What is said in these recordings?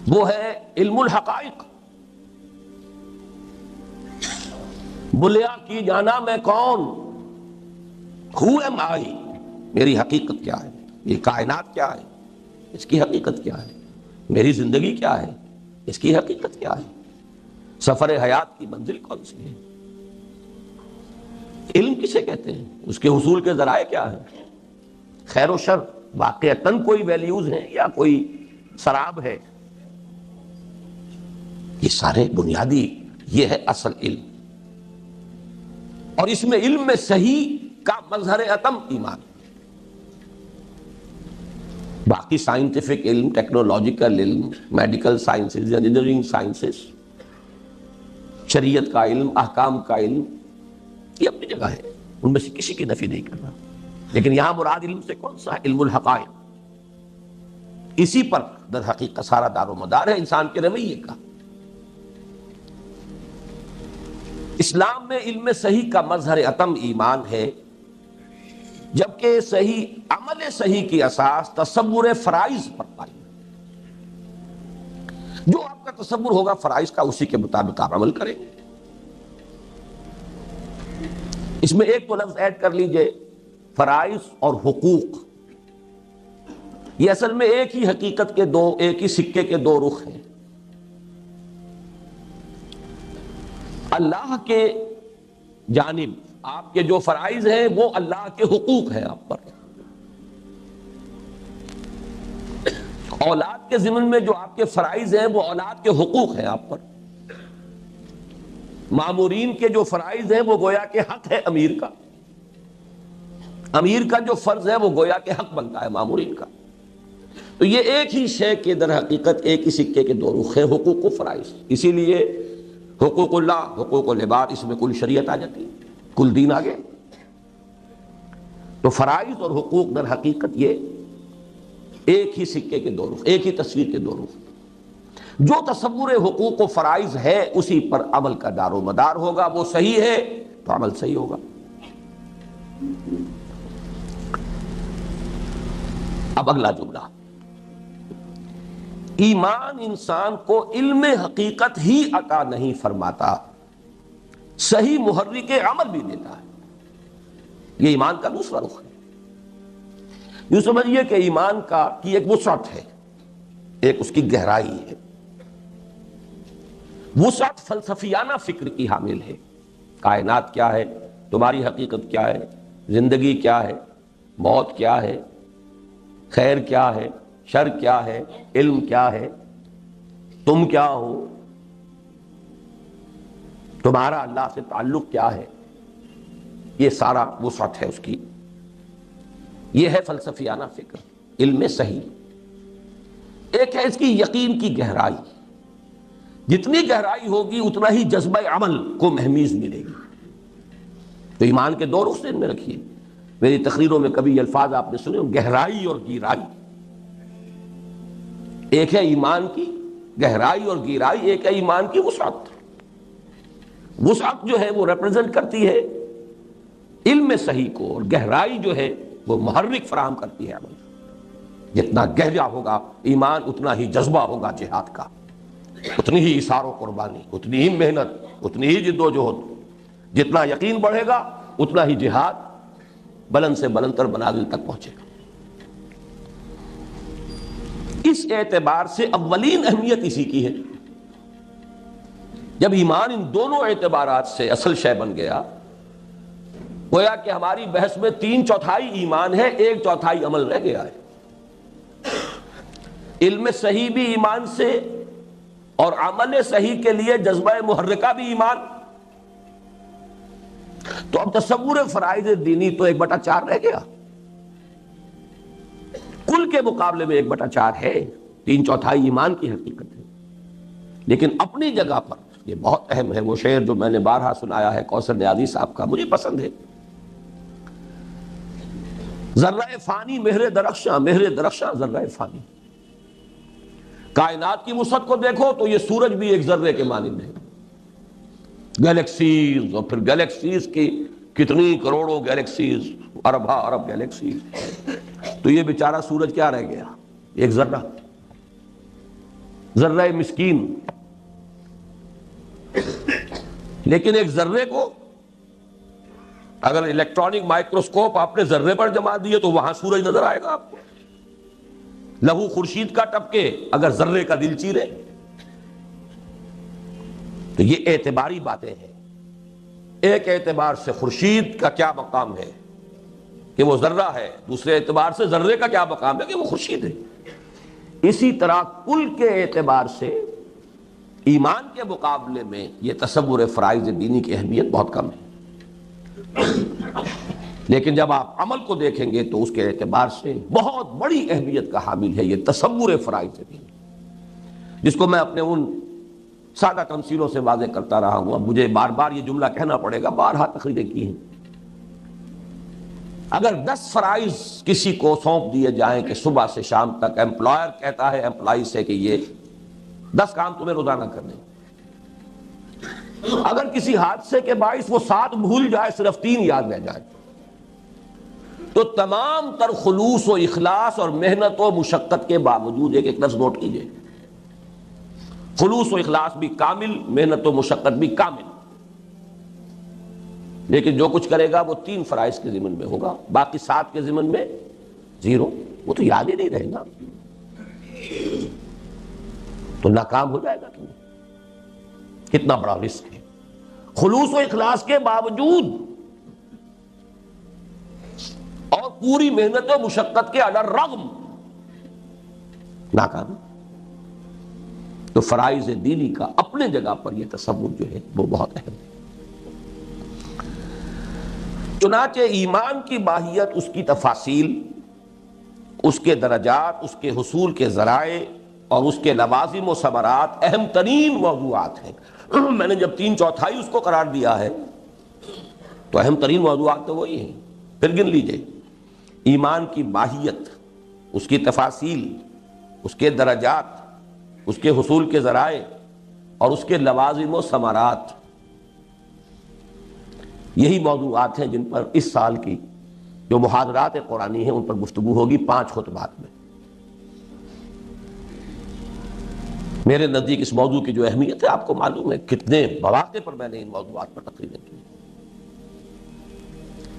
وہ ہے علم الحقائق. بلیا کی جانا میں کون، ہو ایم آئی، میری حقیقت کیا ہے، یہ کائنات کیا ہے، اس کی حقیقت کیا ہے، میری زندگی کیا ہے، اس کی حقیقت کیا ہے، سفر حیات کی منزل کون سی ہے. علم کسے کہتے ہیں، اس کے حصول کے ذرائع کیا ہیں، خیر و شر واقعتاً کوئی ویلیوز ہیں یا کوئی سراب ہے، یہ سارے بنیادی، یہ ہے اصل علم. اور اس میں علم میں صحیح کا مظہر اتم ایمان. باقی سائنٹیفک علم، ٹیکنالوجیکل علم، میڈیکل سائنسز، انجینئرنگ سائنسز، شریعت کا علم، احکام کا علم، یہ اپنی جگہ ہے، ان میں سے کسی کی نفی نہیں کر رہا. لیکن یہاں مراد علم سے کون سا ہے؟ علم الحقائق. اسی پر در حقیقت سارا دار و مدار ہے انسان کے رویے کا. اسلام میں علم صحیح کا مظہر اتم ایمان ہے، جبکہ صحیح عمل صحیح کی اساس تصور فرائض پر قائم ہے. جو آپ کا تصور ہوگا فرائض کا، اسی کے مطابق آپ عمل کریں گے. اس میں ایک تو لفظ ایڈ کر لیجئے، فرائض اور حقوق. یہ اصل میں ایک ہی حقیقت کے دو، ایک ہی سکے کے دو رخ ہیں. اللہ کے جانب آپ کے جو فرائض ہیں وہ اللہ کے حقوق ہیں آپ پر. اولاد کے ضمن میں جو آپ کے فرائض ہیں وہ اولاد کے حقوق ہیں آپ پر. مامورین کے جو فرائض ہیں وہ گویا کہ حق ہے امیر کا. امیر کا جو فرض ہے وہ گویا کہ حق بنتا ہے مامورین کا. تو یہ ایک ہی شے کے در حقیقت ایک ہی سکے کے دو رخ ہیں، حقوق و فرائض. اسی لیے حقوق اللہ، حقوق العباد، اس میں کل شریعت آ جاتی ہے، کل دین آگے. تو فرائض اور حقوق در حقیقت یہ ایک ہی سکے کے دو رخ، ایک ہی تصویر کے دو رخ. جو تصور حقوق و فرائض ہے اسی پر عمل کا دار و مدار ہوگا. وہ صحیح ہے تو عمل صحیح ہوگا. اب اگلا جملہ، ایمان انسان کو علم حقیقت ہی عطا نہیں فرماتا، صحیح محرک عمل بھی دیتا ہے. یہ ایمان کا دوسرا رخ ہے. یوں سمجھیے کہ ایمان کی ایک وسعت ہے، ایک اس کی گہرائی ہے. وسعت فلسفیانہ فکر کی حامل ہے. کائنات کیا ہے، تمہاری حقیقت کیا ہے، زندگی کیا ہے، موت کیا ہے، خیر کیا ہے، شر کیا ہے، علم کیا ہے، تم کیا ہو، تمہارا اللہ سے تعلق کیا ہے. یہ سارا وسعت ہے اس کی. یہ ہے فلسفیانہ فکر، علم صحیح. ایک ہے اس کی یقین کی گہرائی. جتنی گہرائی ہوگی اتنا ہی جذبہ عمل کو مہمیز ملے گی. تو ایمان کے دو رخ ذہن میں رکھیے. میری تقریروں میں کبھی یہ الفاظ آپ نے سنے، گہرائی اور گہرائی. ایک ہے ایمان کی گہرائی اور گہرائی، ایک ہے ایمان کی وسعت. وسعت جو ہے وہ ریپرزنٹ کرتی ہے علم صحیح کو، اور گہرائی جو ہے وہ محرک فراہم کرتی ہے عمل. جتنا گہرا ہوگا ایمان اتنا ہی جذبہ ہوگا جہاد کا، اتنی ہی اثار و قربانی، اتنی ہی محنت، اتنی ہی جد و جہد. جتنا یقین بڑھے گا اتنا ہی جہاد بلند سے بلند تر منازل تک پہنچے گا. اس اعتبار سے اولین اہمیت اسی کی ہے. جب ایمان ان دونوں اعتبارات سے اصل شے بن گیا، گویا کہ ہماری بحث میں 3/4 ایمان ہے، 1/4 عمل رہ گیا ہے. علم صحیح بھی ایمان سے، اور عمل صحیح کے لیے جذبہ محرکہ بھی ایمان. تو اب تصور فرائض دینی تو 1/4 رہ گیا. کل کے مقابلے میں 1/4 ہے، 3/4 ایمان کی حقیقت ہے. لیکن اپنی جگہ پر یہ بہت اہم ہے. وہ شعر جو میں نے بارہا سنایا ہے کوثر نیازی صاحب کا، مجھے پسند ہے. ذرہ فانی مہر درخشاں، مہر درخشاں ذرہ فانی. کائنات کی وسعت کو دیکھو تو یہ سورج بھی ایک ذرے کے مانند ہے. گیلیکسیز، اور پھر گیلیکسیز کی کتنی کروڑوں گیلیکسیز، ارب گیلیکسیز. تو یہ بیچارہ سورج کیا رہ گیا؟ ایک ذرہ. ذرہ مسکین. لیکن ایک ذرے کو اگر الیکٹرانک مائکروسکوپ آپ نے ذرے پر جما دیے تو وہاں سورج نظر آئے گا آپ کو. لہو خورشید کا ٹپکے اگر ذرے کا دل چیرے. تو یہ اعتباری باتیں ہیں. ایک اعتبار سے خورشید کا کیا مقام ہے کہ وہ ذرہ ہے، دوسرے اعتبار سے ذرے کا کیا مقام ہے کہ وہ خورشید ہے. اسی طرح کل کے اعتبار سے ایمان کے مقابلے میں یہ تصور فرائض دینی کی اہمیت بہت کم ہے. لیکن جب آپ عمل کو دیکھیں گے تو اس کے اعتبار سے بہت بڑی اہمیت کا حامل ہے یہ تصور فرائض دین، جس کو میں اپنے ان سادہ تمثیلوں سے واضح کرتا رہا ہوں. اب مجھے بار بار یہ جملہ کہنا پڑے گا، بارہا تقریریں کی ہیں. اگر 10 فرائض کسی کو سونپ دیے جائیں کہ صبح سے شام تک، امپلائر کہتا ہے امپلائی سے کہ یہ 10 کام تمہیں روزانہ کرنے، اگر کسی حادثے کے باعث وہ 7 بھول جائے، صرف 3 یاد رہ جائے، تو تمام تر خلوص و اخلاص اور محنت و مشقت کے باوجود ایک لفظ نوٹ کیجئے، خلوص و اخلاص بھی کامل، محنت و مشقت بھی کامل، لیکن جو کچھ کرے گا وہ 3 فرائض کے ضمن میں ہوگا، باقی 7 کے ضمن میں 0. وہ تو یاد ہی نہیں رہے گا تو ناکام ہو جائے گا. کتنا بڑا رسک ہے. خلوص و اخلاص کے باوجود اور پوری محنت و مشقت کے علی الرغم ناکام. تو فرائض دینی کا اپنے جگہ پر یہ تصور جو ہے وہ بہت اہم ہے. چنانچہ ایمان کی ماہیت، اس کی تفاصیل، اس کے درجات، اس کے حصول کے ذرائع اور اس کے لوازم و ثمرات اہم ترین موضوعات ہیں. میں نے جب 3/4 اس کو قرار دیا ہے تو اہم ترین موضوعات تو وہی ہیں. پھر گن لیجئے، ایمان کی ماہیت، اس کی تفاصیل، اس کے درجات، اس کے حصول کے ذرائع اور اس کے لوازم و ثمرات، یہی موضوعات ہیں جن پر اس سال کی جو محاضرات قرآنی ہیں ان پر گفتگو ہوگی 5 خطبات میں. میرے نزدیک اس موضوع کی جو اہمیت ہے آپ کو معلوم ہے، کتنے مواقع پر میں نے ان موضوعات پر تقریریں کی.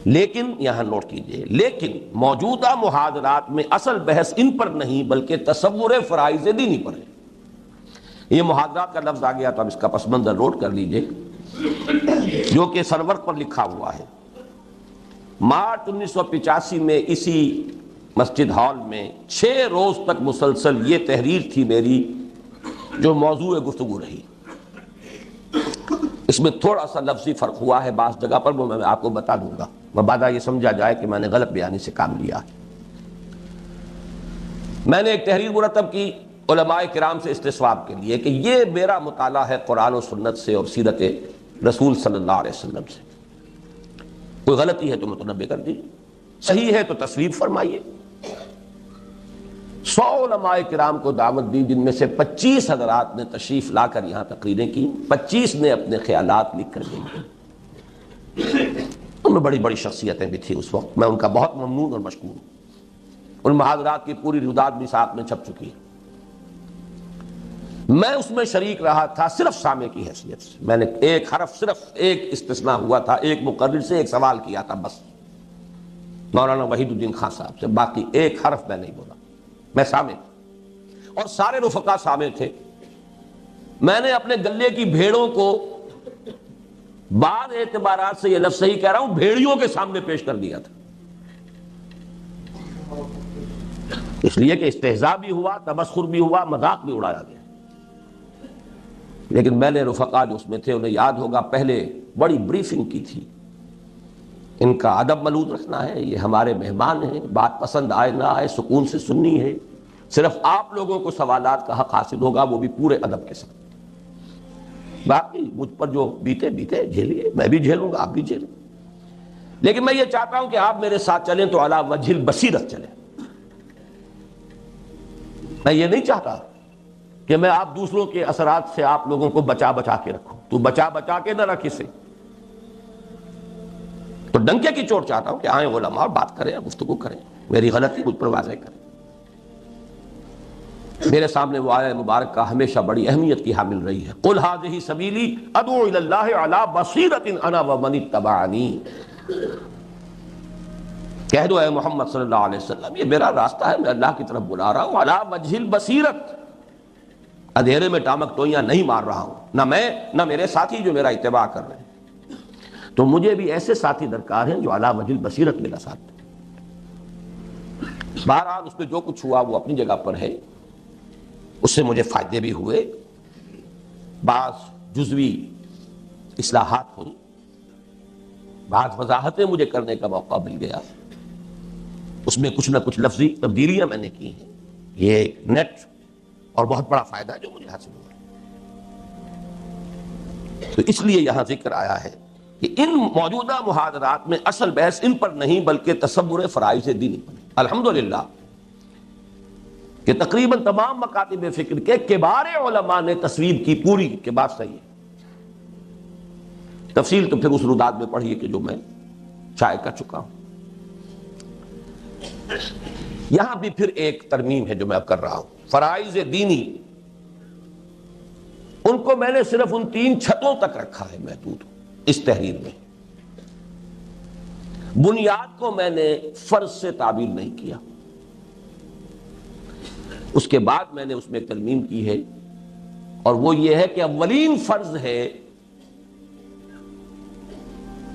لیکن یہاں نوٹ کیجئے، لیکن موجودہ محاضرات میں اصل بحث ان پر نہیں بلکہ تصور فرائض دینی پر ہے. یہ محاضرات کا لفظ آ گیا تو اب اس کا پس منظر نوٹ کر لیجئے، جو کہ سرور پر لکھا ہوا ہے. مارچ 1985 میں اسی مسجد ہال میں 6 روز تک مسلسل یہ تحریر تھی میری جو موضوع گفتگو رہی. اس میں تھوڑا سا لفظی فرق ہوا ہے بعض جگہ پر، وہ میں آپ کو بتا دوں گا، مبادا یہ سمجھا جائے کہ میں نے غلط بیانی سے کام لیا. میں نے ایک تحریر مرتب کی علماء کرام سے استصواب کے لیے کہ یہ میرا مطالعہ ہے قرآن و سنت سے اور سیرت رسول صلی اللہ علیہ وسلم سے. کوئی غلطی ہے تو متنبہ کر دیجیے، صحیح ہے تو تصویب فرمائیے. 100 علماء کرام کو دعوت دی، جن میں سے 25 حضرات نے تشریف لا کر یہاں تقریریں کی، 25 نے اپنے خیالات لکھ کر دی. ان میں بڑی بڑی شخصیتیں بھی تھیں اس وقت، میں ان کا بہت ممنون اور مشکور ہوں. ان محاضرات کی پوری رداد میثاق میں چھپ چکی ہے. میں اس میں شریک رہا تھا صرف سامع کی حیثیت سے. میں نے ایک حرف، صرف ایک استثناء ہوا تھا، ایک مقرر سے ایک سوال کیا تھا بس، مولانا وحید الدین خان صاحب سے، باقی ایک حرف میں نہیں بولا. میں سامع اور سارے رفقا سامع تھے. میں نے اپنے گلے کی بھیڑوں کو بعض اعتبارات سے یہ لفظ صحیح کہہ رہا ہوں، بھیڑیوں کے سامنے پیش کر دیا تھا، اس لیے کہ استہزاء بھی ہوا، تمسخر بھی ہوا، مذاق بھی اڑایا گیا. لیکن میں نے رفقا جو اس میں تھے انہیں یاد ہوگا پہلے بڑی بریفنگ کی تھی. ان کا ادب ملوز رکھنا ہے، یہ ہمارے مہمان ہیں، بات پسند آئے نہ آئے سکون سے سننی ہے، صرف آپ لوگوں کو سوالات کا حق حاصل ہوگا، وہ بھی پورے ادب کے ساتھ. باقی مجھ پر جو بیتے بیتے جھیلیے، میں بھی جھیلوں گا، آپ بھی جھیلیں. لیکن میں یہ چاہتا ہوں کہ آپ میرے ساتھ چلیں تو علی وجہ البصیرت چلیں. میں یہ نہیں چاہتا کہ میں آپ دوسروں کے اثرات سے آپ لوگوں کو بچا بچا کے رکھوں. تو بچا بچا کے نہ رکھ اسے، تو ڈنکے کی چوٹ چاہتا ہوں کہ آئیں علماء اور بات کریں، گفتگو کریں، میری غلطی مجھ پر واضح کریں. میرے سامنے وہ آیہ مبارکہ ہمیشہ بڑی اہمیت کی حامل رہی ہے. قل ھذہ سبیلی ادعو الی اللہ علی بصیرۃ انا ومن اتبعنی. کہہ دو اے محمد صلی اللہ علیہ وسلم یہ میرا راستہ ہے، میں اللہ کی طرف بلا رہا ہوں، علی وجہ البصیرت، اندھیرے میں ٹامک ٹوئیاں نہیں مار رہا ہوں، نہ میں نہ میرے ساتھی جو میرا اتباع کر رہے ہیں. تو مجھے بھی ایسے ساتھی درکار ہیں جو علی وجہ البصیرت میرا ساتھ دیں. بہرحال اس پہ جو کچھ ہوا وہ اپنی جگہ پر ہے، اس سے مجھے فائدے بھی ہوئے، بعض جزوی اصلاحات ہوئی، بعض وضاحتیں مجھے کرنے کا موقع مل گیا، اس میں کچھ نہ کچھ لفظی تبدیلیاں میں نے کی ہیں. یہ نیٹ اور بہت بڑا فائدہ جو مجھے حاصل ہوا. تو اس لیے یہاں ذکر آیا ہے کہ ان موجودہ محاضرات میں اصل بحث ان پر نہیں بلکہ تصور فرائض دینی پر. الحمدللہ کہ تقریباً تمام مکاتب فکر کے کبار علماء نے تصویب کی پوری کہ بات صحیح ہے. تفصیل تو پھر اس رودات میں پڑھیے کہ جو میں شائع کر چکا ہوں. یہاں بھی پھر ایک ترمیم ہے جو میں اب کر رہا ہوں. فرائض دینی ان کو میں نے صرف ان 3 چھتوں تک رکھا ہے محدود اس تحریر میں. بنیاد کو میں نے فرض سے تعبیر نہیں کیا. اس کے بعد میں نے اس میں ایک ترمیم کی ہے اور وہ یہ ہے کہ اولین فرض ہے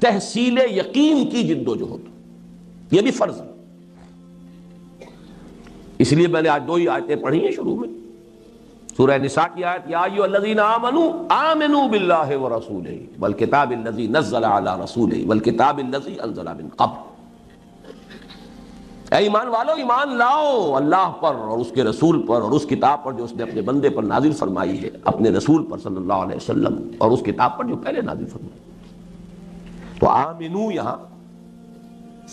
تحصیل یقین کی جد و جہد. یہ بھی فرض ہے. اس لیے میں نے آج 2 ہی آیتیں پڑھی ہیں شروع میں. سورہ نساء کی آیت یا ایھا الذین آمنوا آمنوا باللہ ورسولہ والکتاب الذی نزل علی رسولہ والکتاب الذی انزل من قبل. اے ایمان والو ایمان لاؤ اللہ پر اور اس کے رسول پر اور اس کتاب پر جو اس نے اپنے بندے پر نازل فرمائی ہے، اپنے رسول پر صلی اللہ علیہ وسلم، اور اس کتاب پر جو پہلے نازل فرمائی. تو آمنو یہاں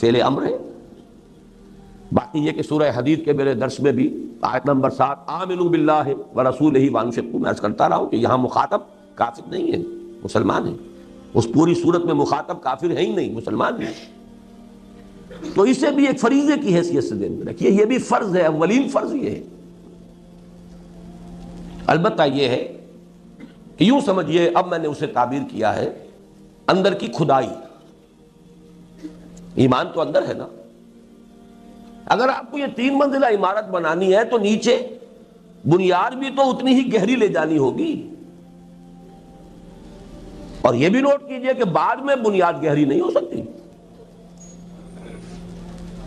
فعل امر ہے. باقی یہ کہ سورہ حدید کے میرے درس میں بھی آیت نمبر 7 آمنوا باللہ ورسولہ وانفقوا، میں عرض کرتا رہا ہوں کہ یہاں مخاطب کافر نہیں ہے، مسلمان ہے. اس پوری صورت میں مخاطب کافر ہے ہی نہیں، مسلمان ہے. تو اسے بھی ایک فریضے کی حیثیت سے ذہن میں رکھیے. یہ بھی فرض ہے، اولین فرض یہ ہے. البتہ یہ ہے کہ یوں سمجھیے اب میں نے اسے تعبیر کیا ہے اندر کی کھدائی. ایمان تو اندر ہے نا. اگر آپ کو یہ 3 منزلہ عمارت بنانی ہے تو نیچے بنیاد بھی تو اتنی ہی گہری لے جانی ہوگی. اور یہ بھی نوٹ کیجئے کہ بعد میں بنیاد گہری نہیں ہو سکتی.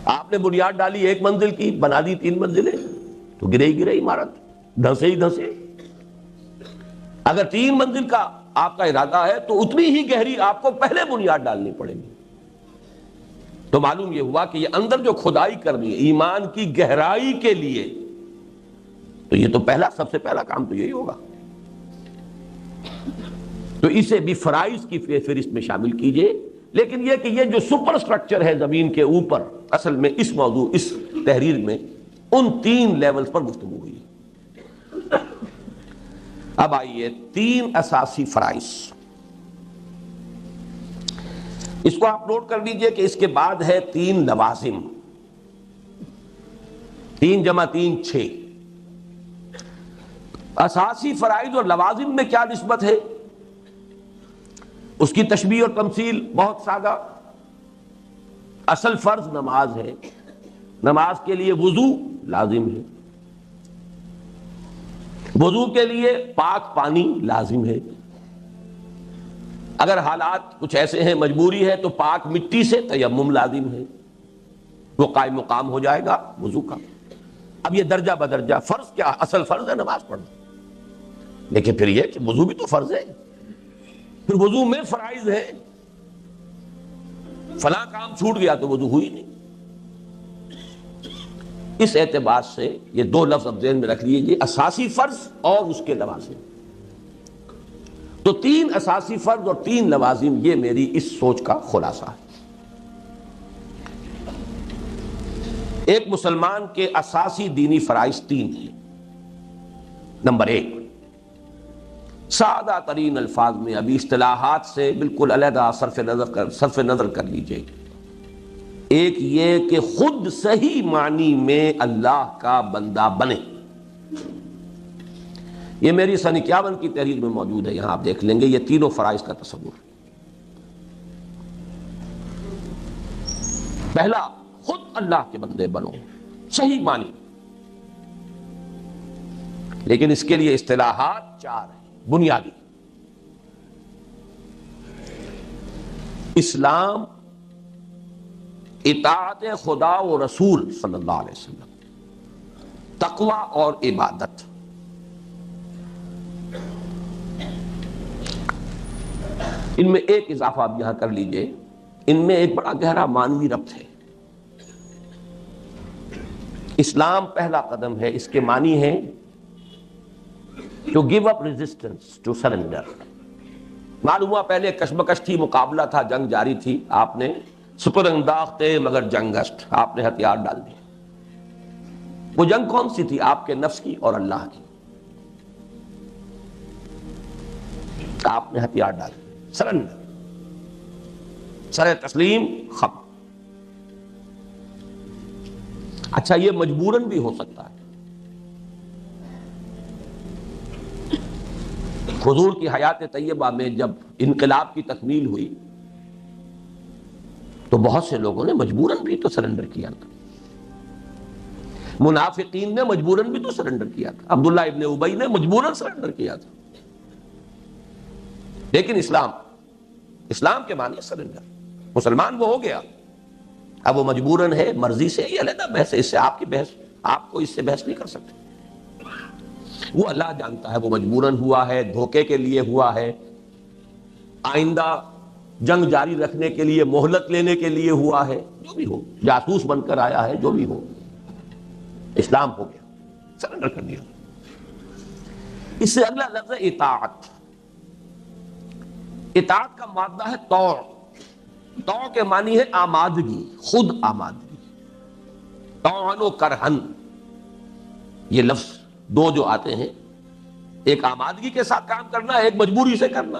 آپ نے بنیاد ڈالی 1 منزل کی، بنا دی 3 منزلیں، تو گرے ہی گرے عمارت، دھنسے ہی دھنسے. اگر 3 منزل کا آپ کا ارادہ ہے تو اتنی ہی گہری آپ کو پہلے بنیاد ڈالنی پڑے گی. تو معلوم یہ ہوا کہ یہ اندر جو کھدائی کرنی ہے ایمان کی گہرائی کے لیے، تو یہ تو سب سے پہلا کام تو یہی ہوگا. تو اسے بھی فرائض کی فہرست میں شامل کیجئے. لیکن یہ کہ یہ جو سپر سٹرکچر ہے زمین کے اوپر، اصل میں اس موضوع اس تحریر میں ان 3 لیولز پر گفتگو ہوئی. اب آئیے 3 اساسی فرائض. اس کو آپ نوٹ کر لیجئے کہ اس کے بعد ہے 3 لوازم. 3 × 3 6. اساسی فرائض اور لوازم میں کیا نسبت ہے؟ اس کی تشبیہ اور تمثیل بہت سادہ. اصل فرض نماز ہے، نماز کے لیے وضو لازم ہے، وضو کے لیے پاک پانی لازم ہے. اگر حالات کچھ ایسے ہیں مجبوری ہے تو پاک مٹی سے تیمم لازم ہے، وہ قائم مقام ہو جائے گا وضو کا. اب یہ درجہ بدرجہ فرض کیا، اصل فرض ہے نماز پڑھنا، لیکن پھر یہ کہ وضو بھی تو فرض ہے، پھر وضو میں فرائض ہے. فلاں کام چھوٹ گیا تو وضو ہوئی نہیں. اس اعتبار سے یہ 2 لفظ اب ذہن میں رکھ لیجیے، اساسی فرض اور اس کے لوازم. تو 3 اساسی فرض اور 3 لوازم، یہ میری اس سوچ کا خلاصہ ہے. ایک مسلمان کے اساسی دینی فرائض 3 ہیں. نمبر 1، سادہ ترین الفاظ میں، ابھی اصطلاحات سے بالکل علیحدہ صرف نظر کر لیجئے. ایک یہ کہ خود صحیح معنی میں اللہ کا بندہ بنے. یہ میری سن 51 کی تحریر میں موجود ہے، یہاں آپ دیکھ لیں گے یہ تینوں فرائض کا تصور۔ پہلا، خود اللہ کے بندے بنو، صحیح معنی، لیکن اس کے لیے اصطلاحات 4 ہیں بنیادی۔ اسلام، اطاعت خدا و رسول صلی اللہ علیہ وسلم، تقوی اور عبادت۔ ان میں ایک اضافہ آپ یہاں کر لیجئے، ان میں ایک بڑا گہرا معنوی ربط ہے۔ اسلام پہلا قدم ہے، اس کے معنی ہے to give up resistance, to surrender. معلوم ہوا پہلے کشمکش تھی، مقابلہ تھا، جنگ جاری تھی، آپ نے سپر انداز تھے مگر جنگسٹ، آپ نے ہتھیار ڈال دیے۔ وہ جنگ کون سی تھی؟ آپ کے نفس کی اور اللہ کی۔ آپ نے ہتھیار ڈال دیے، سرنڈر، سر تسلیم، ختم۔ اچھا، یہ مجبوراً بھی ہو سکتا ہے۔ حضور کی حیات طیبہ میں جب انقلاب کی تکمیل ہوئی تو بہت سے لوگوں نے مجبوراً بھی تو سرنڈر کیا تھا، منافقین نے مجبوراً بھی تو سرنڈر کیا تھا، عبداللہ ابن ابی نے مجبوراً سرنڈر کیا تھا۔ لیکن اسلام کے معنی سرنڈر، مسلمان وہ ہو گیا، اب وہ مجبوراً ہے، مرضی سے، یہ علیحدہ بحث ہے، اس سے آپ کی بحث، آپ کو اس سے بحث نہیں کر سکتے۔ وہ اللہ جانتا ہے وہ مجبوراً ہوا ہے، دھوکے کے لیے ہوا ہے، آئندہ جنگ جاری رکھنے کے لیے، مہلت لینے کے لیے ہوا ہے، جو بھی ہو، جاسوس بن کر آیا ہے، جو بھی ہو، اسلام ہو گیا، سرنڈر کر دیا۔ اس سے اگلا لفظ ہے اطاعت۔ اطاعت کا مادہ ہے طوع۔ طوع کے معنی ہے آمادگی، خود آمادگی، طوعن و کرہن، یہ لفظ دو جو آتے ہیں، ایک آمادگی کے ساتھ کام کرنا ہے، ایک مجبوری سے کرنا۔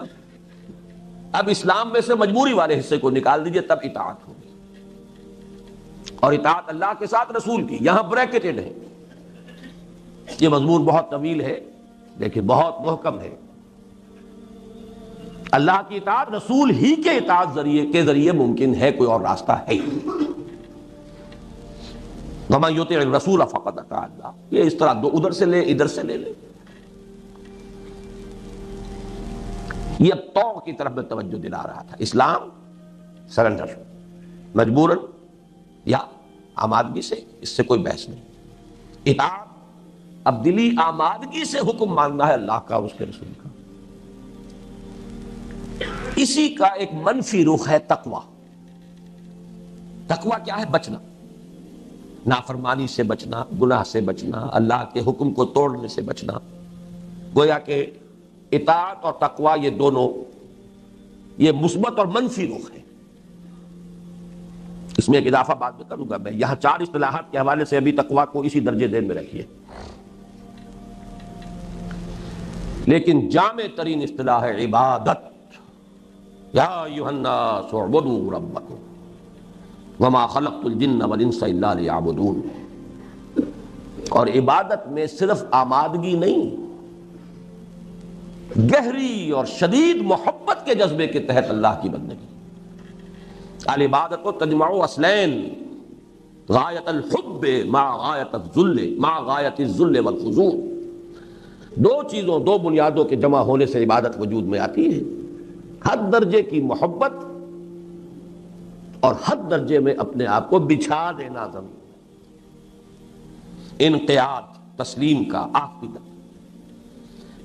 اب اسلام میں سے مجبوری والے حصے کو نکال دیجئے، تب اطاعت ہوگی، اور اطاعت اللہ کے ساتھ رسول کی، یہاں بریکٹڈ ہے۔ یہ مضمون بہت طویل ہے لیکن بہت محکم ہے۔ اللہ کی اطاعت رسول ہی کے اطاعت کے ذریعے ممکن ہے، کوئی اور راستہ ہے۔ وَمَن يُطِعِ الرَّسُولَ فَقَدْ أَطَاعَ اللَّهَ، یہ اس طرح دو ادھر سے لے ادھر سے لے لے۔ یہ اب طوع کی طرف میں توجہ دلا رہا تھا۔ اسلام سرنڈر، مجبوراً یا آمادگی سے، اس سے کوئی بحث نہیں۔ اطاعت اب دلی آمادگی سے حکم ماننا ہے اللہ کا، اس کے رسول کا۔ اسی کا ایک منفی رخ ہے تقوی۔ تقوی کیا ہے؟ بچنا، نافرمانی سے بچنا، گناہ سے بچنا، اللہ کے حکم کو توڑنے سے بچنا۔ گویا کہ اطاعت اور تقوی یہ دونوں، یہ مثبت اور منفی رخ ہے۔ اس میں ایک اضافہ بعد میں کروں گا میں، یہاں 4 اصطلاحات کے حوالے سے ابھی تقوی کو اسی درجے ذہن میں رکھیے۔ لیکن جامع ترین اصطلاح ہے عبادت۔ یا ایھا الناس اعبدوا ربکم وما خلقت الجن والانس الا لیعبدون۔ اور عبادت میں صرف آمادگی نہیں، گہری اور شدید محبت کے جذبے کے تحت اللہ کی بندگی۔ العبادت تجمع اصلین، غایت الحب مع غایت الذل، مع غایت الذل والخضوع۔ دو چیزوں، دو بنیادوں کے جمع ہونے سے عبادت وجود میں آتی ہے، حد درجے کی محبت اور حد درجے میں اپنے آپ کو بچھا دینا زمین، انقیاد، تسلیم کا آخری تک۔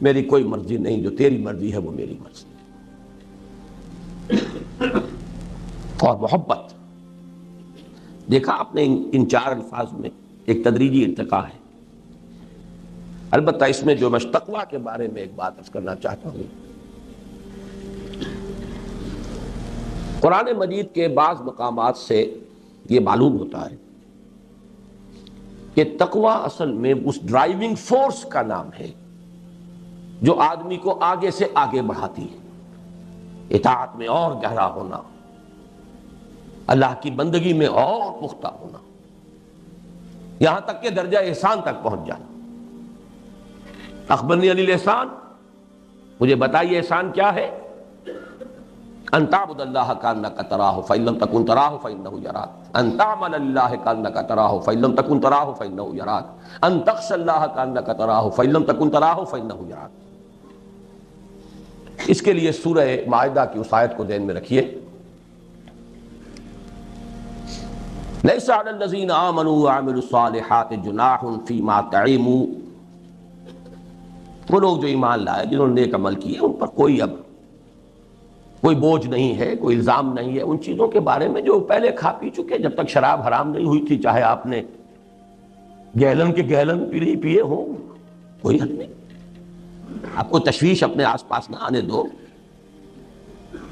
میری کوئی مرضی نہیں، جو تیری مرضی ہے وہ میری مرضی۔ اور محبت، دیکھا آپ نے ان 4 الفاظ میں ایک تدریجی ارتقاء ہے۔ البتہ اس میں جو میں تقویٰ کے بارے میں ایک بات عرض کرنا چاہتا ہوں، قرآن مجید کے بعض مقامات سے یہ معلوم ہوتا ہے کہ تقویٰ اصل میں اس ڈرائیونگ فورس کا نام ہے جو آدمی کو آگے سے آگے بڑھاتی ہے، اطاعت میں اور گہرا ہونا، اللہ کی بندگی میں اور پختہ ہونا، یہاں تک کہ درجہ احسان تک پہنچ جانا۔ اخبرنی عن الاحسان، مجھے بتائیے احسان کیا ہے؟ ان تعبد اللہ کانک تراہ فإن لم تکن تراہ فإنہ یراک، ان تعمل اللہ کانک تراہ فإن لم تکن تراہ فإنہ یراک، ان تخشى اللہ کانک تراہ فإن لم تکن تراہ فإنہ یراک۔ اس کے لیے سورہ مائدہ کی اس آیت کو ذہن میں رکھیے، لیس علی الذین آمنوا وعملوا الصالحات جناح فیما طعموا، وہ لوگ جو ایمان لائے جنہوں نے نیک عمل کیے ان پر کوئی بوجھ نہیں ہے، کوئی الزام نہیں ہے ان چیزوں کے بارے میں جو پہلے کھا پی چکے، جب تک شراب حرام نہیں ہوئی تھی، چاہے آپ نے گیلن کے گیلن پیے ہوں، کوئی حد نہیں، آپ کو تشویش اپنے آس پاس نہ آنے دو۔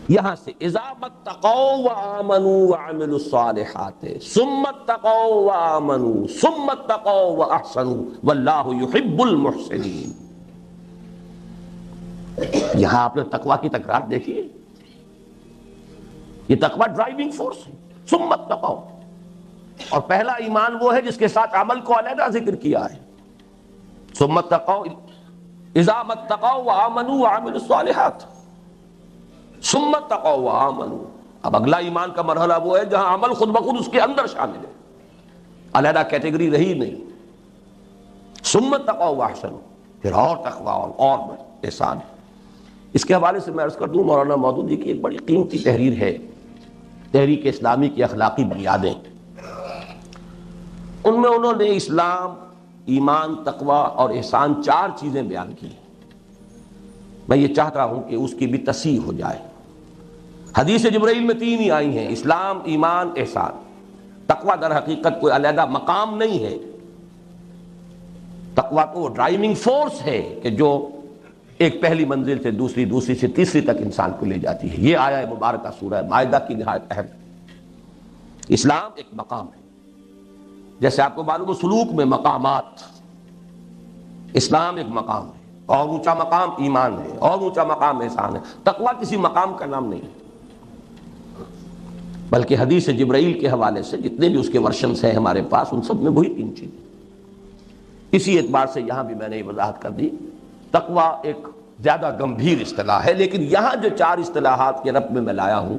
یہاں سے اذا اتقوا وآمنوا وعملوا الصالحات ثم اتقوا وآمنوا ثم اتقوا واحسنوا واللہ يحب المحسنین۔ یہاں آپ نے تقوی کی تکرار دیکھیے، یہ تقوی ڈرائیونگ فورس ہے، ثم اتقوا، اور پہلا ایمان وہ ہے جس کے ساتھ عمل کو علیحدہ ذکر کیا ہے، ثم اتقوا اذا اتقوا وآمنوا وعملوا الصالحات ثم اتقوا وآمنوا۔ اب اگلا ایمان کا مرحلہ وہ ہے جہاں عمل خود بخود اس کے اندر شامل ہے، علیحدہ کیٹیگری رہی نہیں، ثم اتقوا واحسنوا، پھر اور تقوی اور احسان۔ اس کے حوالے سے میں عرض کر دوں، مولانا مودودی کی ایک بڑی قیمتی تحریر ہے، تحریک اسلامی کی اخلاقی بنیادیں، ان میں انہوں نے اسلام، ایمان، تقوی اور احسان 4 چیزیں بیان کی۔ میں یہ چاہتا ہوں کہ اس کی بھی تصحیح ہو جائے۔ حدیث جبرائیل میں 3 ہی آئی ہیں، اسلام، ایمان، احسان۔ تقوی در حقیقت کوئی علیحدہ مقام نہیں ہے، تقوی تو وہ ڈرائیونگ فورس ہے کہ جو ایک پہلی منزل سے دوسری، دوسری سے تیسری تک انسان کو لے جاتی ہے۔ یہ آیا مبارکہ سورہ مائدہ کی نہایت اہم۔ اسلام ایک مقام ہے، جیسے آپ کو معلوم ہے سلوک میں مقامات، اسلام ایک مقام ہے، اور اونچا مقام ایمان ہے، اور اونچا مقام احسان ہے۔ تقوی کسی مقام کا نام نہیں ہے، بلکہ حدیث جبرائیل کے حوالے سے جتنے بھی اس کے ورشنز ہیں ہمارے پاس، ان سب میں وہی 3 چیزیں۔ اسی اعتبار سے یہاں بھی میں نے یہ وضاحت کر دی، تقوی ایک زیادہ گمبھیر اصطلاح ہے، لیکن یہاں جو 4 اصطلاحات کے رب میں میں لایا ہوں،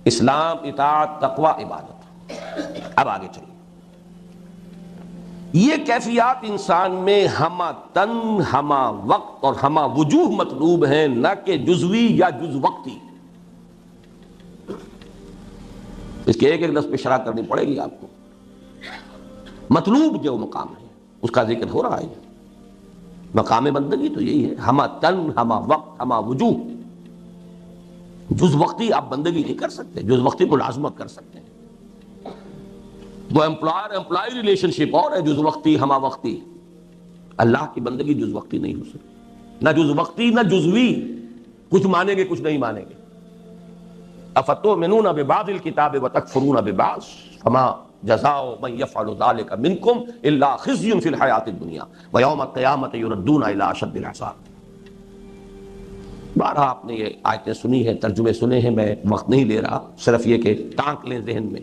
اسلام، اطاعت، تقوی، عبادت۔ اب آگے چلیے، یہ کیفیات انسان میں ہمہ تن، ہمہ وقت اور ہمہ وجوہ مطلوب ہیں، نہ کہ جزوی یا جز وقتی۔ اس کے ایک لفظ پہ شرح کرنی پڑے گی آپ کو۔ مطلوب جو مقام ہے اس کا ذکر ہو رہا ہے، مقام بندگی تو یہی ہے، ہمہ تن، ہمہ وقت، ہمہ وجوہ۔ جز وقتی آپ بندگی نہیں کر سکتے، جز وقتی ملازمت کر سکتے ہیں، وہ امپلائر امپلائی ریلیشن شپ اور ہے، جز وقتی ہمہ وقتی۔ اللہ کی بندگی جز وقتی نہیں ہو سکتی، نہ جز وقتی نہ جزوی، کچھ مانیں گے کچھ نہیں مانیں گے۔ افتؤمنون ببعض الکتاب وتکفرون ببعض فما جزاء من يفعل ذلك منكم الا خزي في الحیاۃ الدنیا ویوم القیامۃ یردون الی اشد العذاب۔ بارہا آپ نے یہ آیتیں سنی ہیں، ترجمے سنے ہیں، میں وقت نہیں لے رہا، صرف یہ کہ ٹانک لیں ذہن میں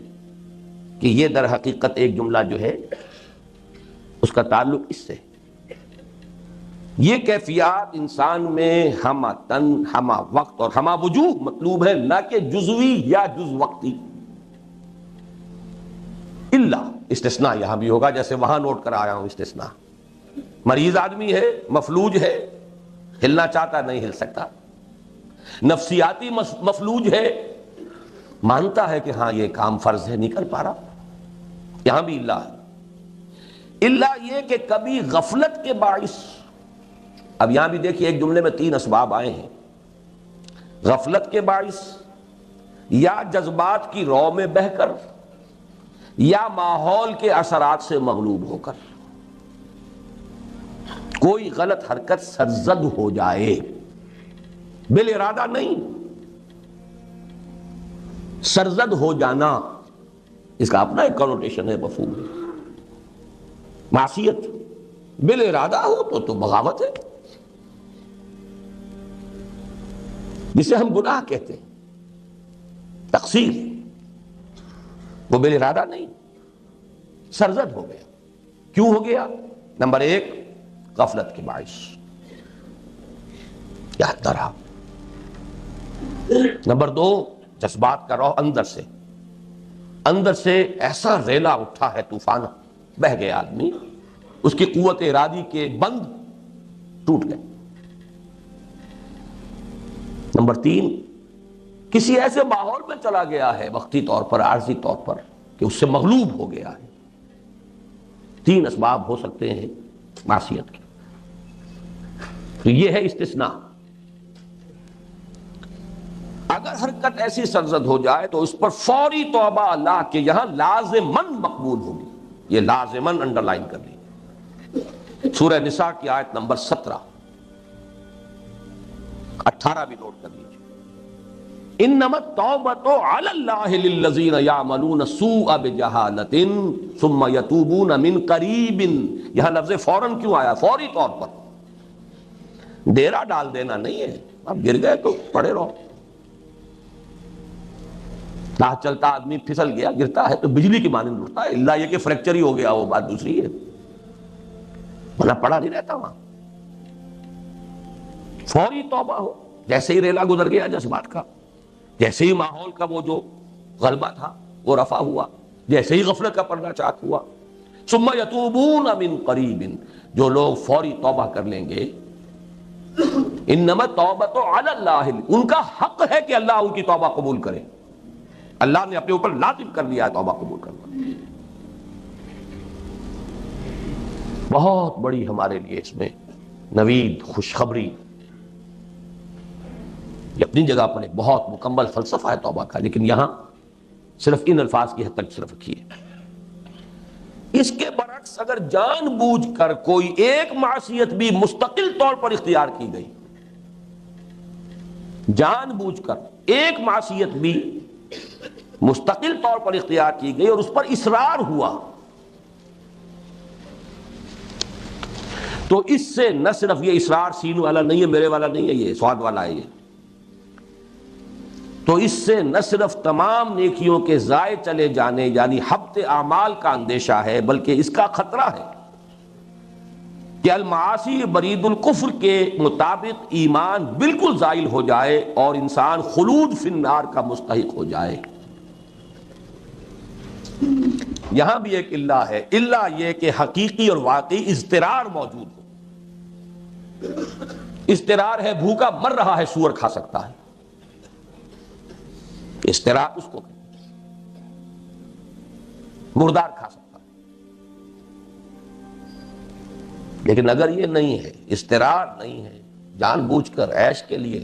کہ یہ در حقیقت ایک جملہ جو ہے اس کا تعلق اس سے، یہ کیفیات انسان میں ہمہ تن، ہمہ وقت اور ہمہ وجوہ مطلوب ہے، نہ کہ جزوی یا جز وقتی۔ اللہ استثناء یہاں بھی ہوگا، جیسے وہاں نوٹ کر آیا ہوں استثناء۔ مریض آدمی ہے، مفلوج ہے، ہلنا چاہتا نہیں ہل سکتا، نفسیاتی مفلوج ہے، مانتا ہے کہ ہاں یہ کام فرض ہے، نہیں کر پا رہا، یہاں بھی اللہ ہے۔ اللہ یہ کہ کبھی غفلت کے باعث، اب یہاں بھی دیکھیے ایک جملے میں 3 اسباب آئے ہیں، غفلت کے باعث، یا جذبات کی رو میں بہہ کر، یا ماحول کے اثرات سے مغلوب ہو کر، کوئی غلط حرکت سرزد ہو جائے، بالارادہ نہیں، سرزد ہو جانا، اس کا اپنا ایک کنوٹیشن ہے، مفہوم ہے۔ معصیت بالارادہ ہو تو بغاوت ہے، جسے ہم گناہ کہتے ہیں، تقصیر، وہ بالارادہ نہیں، سرزد ہو گیا۔ کیوں ہو گیا؟ نمبر 1 غفلت کے باعث، یاد نہ رہا۔ نمبر 2، جذبات کا روح اندر سے ایسا ریلا اٹھا ہے، طوفان بہہ گیا آدمی، اس کی قوت ارادی کے بند ٹوٹ گئے۔ نمبر 3، کسی ایسے ماحول میں چلا گیا ہے وقتی طور پر، عارضی طور پر، کہ اس سے مغلوب ہو گیا ہے۔ 3 اسباب ہو سکتے ہیں معصیت کے، تو یہ ہے استثناء۔ اگر حرکت ایسی سرزد ہو جائے تو اس پر فوری توبہ اللہ کے یہاں لازماً مقبول ہوگی۔ یہ لازماً انڈر لائن کر لی، سورہ نساء کی آیت نمبر 17، 18 بھی نوٹ کر لیجیے۔ انما التوبۃ علی اللہ للذین یعملون السوء بجہالۃ ثم یتوبون من قریب۔ یہاں لفظ فوراً کیوں آیا؟ فوری طور پر، ڈیرا ڈال دینا نہیں ہے، اب گر گئے تو پڑے رہو۔ راہ چلتا آدمی پھسل گیا، گرتا ہے تو بجلی کی مانند اٹھتا ہے، اللہ یہ کہ فریکچر ہی ہو گیا، وہ بات دوسری ہے، ورنہ پڑا نہیں رہتا وہاں۔ فوری توبہ ہو، جیسے ہی ریلا گزر گیا جذبات کا، جیسے ہی ماحول کا وہ جو غلبہ تھا وہ رفع ہوا، جیسے ہی غفلت کا پردہ چاک ہوا، ثم یتوبون من قریب، جو لوگ فوری توبہ کر لیں گے، انما التوبۃ علی اللہ، ان کا حق ہے کہ اللہ ان کی توبہ قبول کرے، اللہ نے اپنے اوپر لازم کر لیا ہے توبہ قبول کرنا۔ بہت بڑی ہمارے لیے اس میں نوید، خوشخبری، یہ اپنی جگہ پر ایک بہت مکمل فلسفہ ہے توبہ کا، لیکن یہاں صرف ان الفاظ کی حد تک صرف رکھیے۔ اس کے برعکس اگر جان بوجھ کر کوئی ایک معصیت بھی مستقل طور پر اختیار کی گئی، جان بوجھ کر ایک معصیت بھی مستقل طور پر اختیار کی گئی اور اس پر اصرار ہوا، تو اس سے نہ صرف یہ اصرار سین والا نہیں ہے، میرے والا نہیں ہے، یہ سواد والا ہے، یہ تو اس سے نہ صرف تمام نیکیوں کے ضائع چلے جانے یعنی حبط اعمال کا اندیشہ ہے، بلکہ اس کا خطرہ ہے کہ المعاصی برید الکفر کے مطابق ایمان بالکل زائل ہو جائے اور انسان خلود فی النار کا مستحق ہو جائے۔ یہاں بھی ایک اللہ ہے، اللہ یہ کہ حقیقی اور واقعی اضطرار موجود ہو۔ اضطرار ہے، بھوکا مر رہا ہے سور کھا سکتا ہے، اضطرار اس کو مردار کھا سکتا ہے۔ لیکن اگر یہ نہیں ہے، اضطرار نہیں ہے، جان بوجھ کر عیش کے لیے،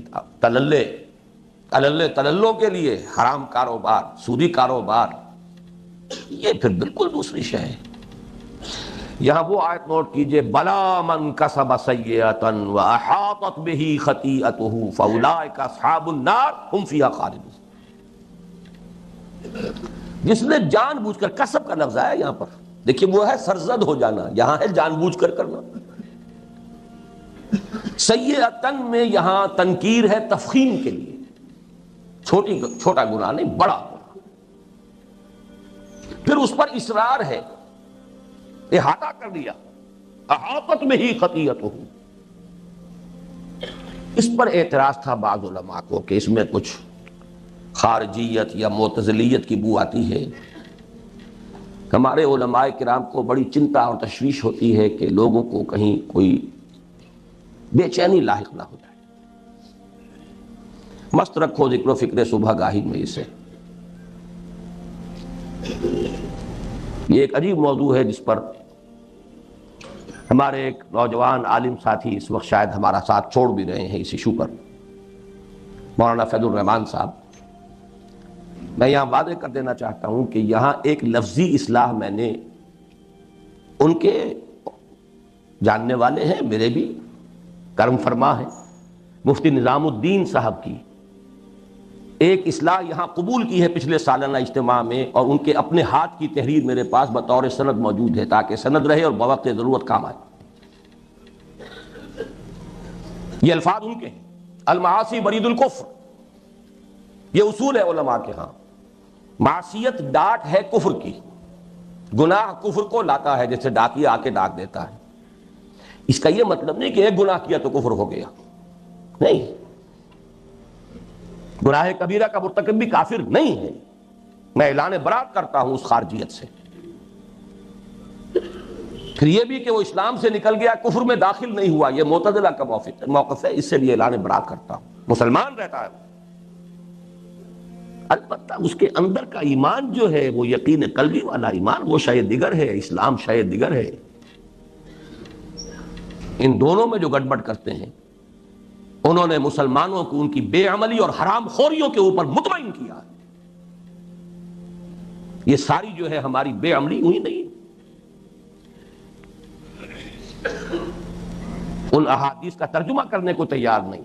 تللوں کے لیے حرام کاروبار، سودی کاروبار، یہ پھر بالکل دوسری شے ہے۔ یہاں وہ آیت نوٹ کیجئے، بلا من کسب سیئۃ واحاطت بہ خطیئتہ فاولئک اصحاب النار هم فیہا خالدون۔ جس نے جان بوجھ کر، کسب کا لفظ ہے یہاں پر، دیکھیے وہ ہے سرزد ہو جانا، یہاں ہے جان بوجھ کر کرنا۔ سیئۃن میں یہاں تنکیر ہے تفخیم کے لیے، چھوٹا گناہ نہیں، بڑا گناہ۔ پھر اس پر اصرار ہے، احاطہ کر لیا، احاطت میں ہی خطیئتہ۔ اس پر اعتراض تھا بعض علماء کو کہ اس میں کچھ خارجیت یا معتزلیت کی بو آتی ہے۔ ہمارے علماء کرام کو بڑی چنتا اور تشویش ہوتی ہے کہ لوگوں کو کہیں کوئی بے چینی لاحق نہ ہو جائے۔ مست رکھو ذکر و فکر صبح گاہی میں اسے۔ یہ ایک عجیب موضوع ہے جس پر ہمارے ایک نوجوان عالم ساتھی اس وقت شاید ہمارا ساتھ چھوڑ بھی رہے ہیں اس ایشو پر، مولانا فیض الرحمان صاحب۔ میں یہاں واضح کر دینا چاہتا ہوں کہ یہاں ایک لفظی اصلاح میں نے ان کے جاننے والے ہیں، میرے بھی کرم فرما ہے، مفتی نظام الدین صاحب کی ایک اصلاح یہاں قبول کی ہے پچھلے سالانہ اجتماع میں، اور ان کے اپنے ہاتھ کی تحریر میرے پاس بطور سند موجود ہے تاکہ سند رہے اور بوقت ضرورت کام آئے۔ یہ الفاظ ان کے ہیں، المعاصی برید الکفر، یہ اصول ہے علماء کے ہاں۔ معصیت ڈاٹ ہے کفر کی، گناہ کفر کو لاتا ہے، جیسے ڈاکیا آ کے ڈاک دیتا ہے۔ اس کا یہ مطلب نہیں کہ ایک گناہ کیا تو کفر ہو گیا، نہیں، گناہ کبیرہ کا مرتکب بھی کافر نہیں ہے. میں اعلان برات کرتا ہوں اس خارجیت سے. پھر یہ بھی کہ وہ اسلام سے نکل گیا، کفر میں داخل نہیں ہوا، یہ معتزلہ کا موقف ہے، اس سے بھی اعلان برات کرتا ہوں. مسلمان رہتا ہے، البتہ اس کے اندر کا ایمان جو ہے وہ یقین قلبی والا ایمان، وہ شے دیگر ہے، اسلام شے دیگر ہے. ان دونوں میں جو گڑبڑ کرتے ہیں، انہوں نے مسلمانوں کو ان کی بے عملی اور حرام خوریوں کے اوپر مطمئن کیا. یہ ساری جو ہے ہماری بے عملی ہوئی نہیں، ان احادیث کا ترجمہ کرنے کو تیار نہیں.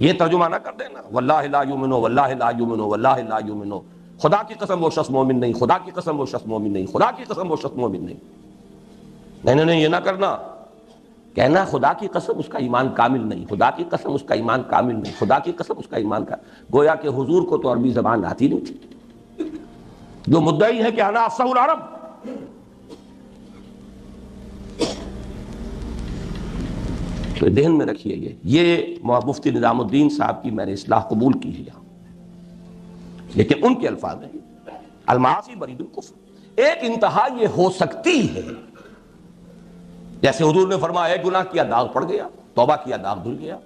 یہ ترجمہ نہ کر دینا، واللہ لا یؤمنو واللہ لا یؤمنو واللہ لا یؤمنو، خدا کی قسم وہ شخص مومن نہیں، خدا کی قسم وہ شخص مومن نہیں، خدا کی قسم وہ شخص مومن نہیں. نہیں، یہ نہ کرنا. کہنا خدا کی قسم اس کا ایمان کامل نہیں، خدا کی قسم اس کا ایمان کامل نہیں، خدا کی قسم اس کا ایمان کامل. گویا کہ حضور کو تو عربی زبان آتی نہیں تھی. جو مدعی ہے کہ انا افصح العرب، تو ذہن میں رکھیے. یہ مفتی نظام الدین صاحب کی میں نے اصلاح قبول کی ہے یہاں، لیکن ان کے الفاظ ہیں المعاصی برید الکفر. ایک انتہا یہ ہو سکتی ہے، جیسے حضور نے فرمایا ایک گناہ کیا داغ پڑ گیا، توبہ کیا داغ دھل گیا،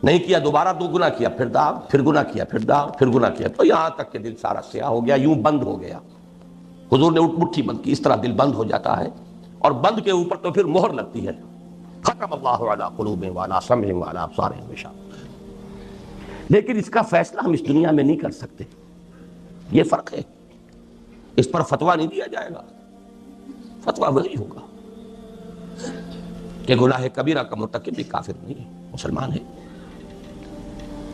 نہیں کیا دوبارہ دو گناہ کیا پھر داغ، پھر گناہ کیا پھر داغ، پھر گناہ کیا، تو یہاں تک کہ دل سارا سیاہ ہو گیا، یوں بند ہو گیا. حضور نے مٹھی بند کی، اس طرح دل بند ہو جاتا ہے، اور بند کے اوپر تو پھر مہر لگتی ہے، ختم اللہ علی قلوبہم وعلی سمعہم وعلی ابصارہم غشاوہ. لیکن اس کا فیصلہ ہم اس دنیا میں نہیں کر سکتے، یہ فرق ہے. اس پر فتویٰ نہیں دیا جائے گا، فتویٰ وہی ہوگا کہ گناہ کبیرہ کا مرتکب بھی کافر نہیں ہے، مسلمان ہے.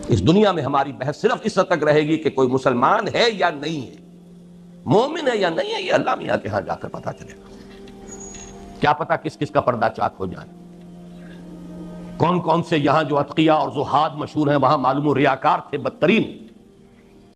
اس دنیا میں ہماری بحث صرف اس حد تک رہے گی کہ کوئی مسلمان ہے یا نہیں ہے، مومن ہے یا نہیں ہے، یہ اللہ میاں کے ہاں جا کر پتہ چلے گا. کیا پتہ کس کس کا پردہ چاک ہو جائے، کون کون سے یہاں جو اتقیاء اور زہاد مشہور ہیں وہاں معلوم و ریاکار تھے بدترین.